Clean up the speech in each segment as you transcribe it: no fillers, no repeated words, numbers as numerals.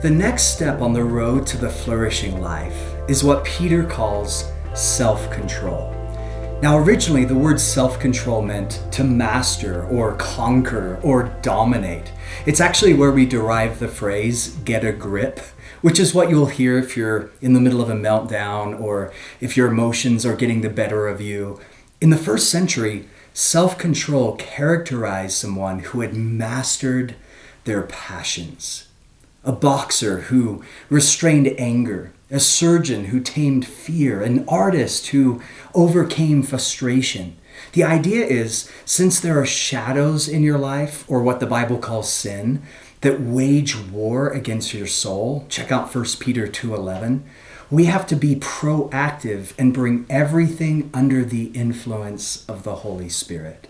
The next step on the road to the flourishing life is what Peter calls self-control. Now, originally, the word self-control meant to master or conquer or dominate. It's actually where we derive the phrase, get a grip, which is what you'll hear if you're in the middle of a meltdown or if your emotions are getting the better of you. In the first century, self-control characterized someone who had mastered their passions. A boxer who restrained anger, a surgeon who tamed fear, an artist who overcame frustration. The idea is, since there are shadows in your life, or what the Bible calls sin, that wage war against your soul, check out 1 Peter 2:11, we have to be proactive and bring everything under the influence of the Holy Spirit.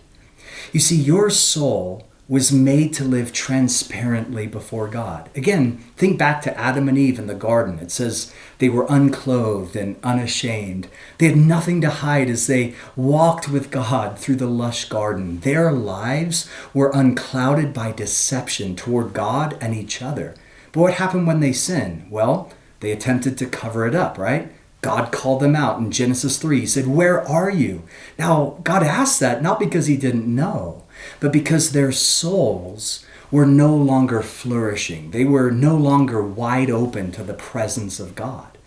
You see, your soul was made to live transparently before God. Again, think back to Adam and Eve in the garden. It says they were unclothed and unashamed. They had nothing to hide as they walked with God through the lush garden. Their lives were unclouded by deception toward God and each other. But what happened when they sinned? Well, they attempted to cover it up, right? God called them out in Genesis 3. He said, "Where are you?" Now, God asked that not because he didn't know, but because their souls were no longer flourishing. They were no longer wide open to the presence of God.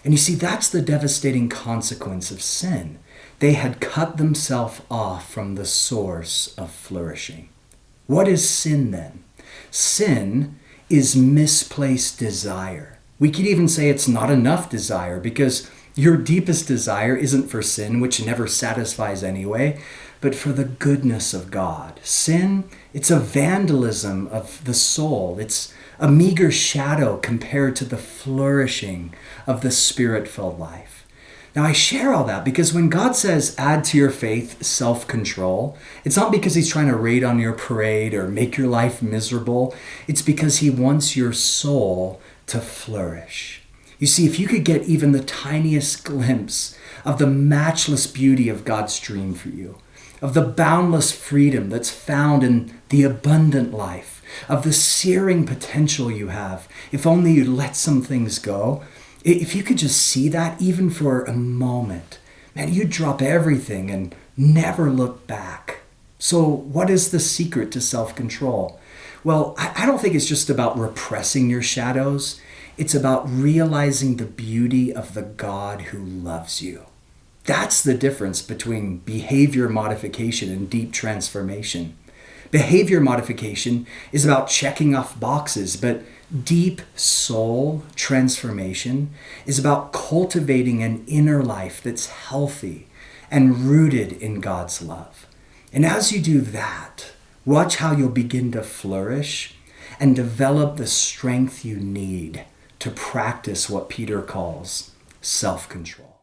And you see, that's the devastating consequence of sin. They had cut themselves off from the source of flourishing. What is sin then? Sin is misplaced desire. We could even say it's not enough desire because your deepest desire isn't for sin, which never satisfies anyway, but for the goodness of God. Sin, it's a vandalism of the soul. It's a meager shadow compared to the flourishing of the Spirit-filled life. Now, I share all that because when God says, add to your faith self-control, it's not because he's trying to raid on your parade or make your life miserable. It's because he wants your soul to flourish. You see, if you could get even the tiniest glimpse of the matchless beauty of God's dream for you, of the boundless freedom that's found in the abundant life, of the searing potential you have, if only you'd let some things go, if you could just see that even for a moment, man, you'd drop everything and never look back. So what is the secret to self-control? Well, I don't think it's just about repressing your shadows. It's about realizing the beauty of the God who loves you. That's the difference between behavior modification and deep transformation. Behavior modification is about checking off boxes, but deep soul transformation is about cultivating an inner life that's healthy and rooted in God's love. And as you do that, watch how you'll begin to flourish and develop the strength you need to practice what Peter calls self-control.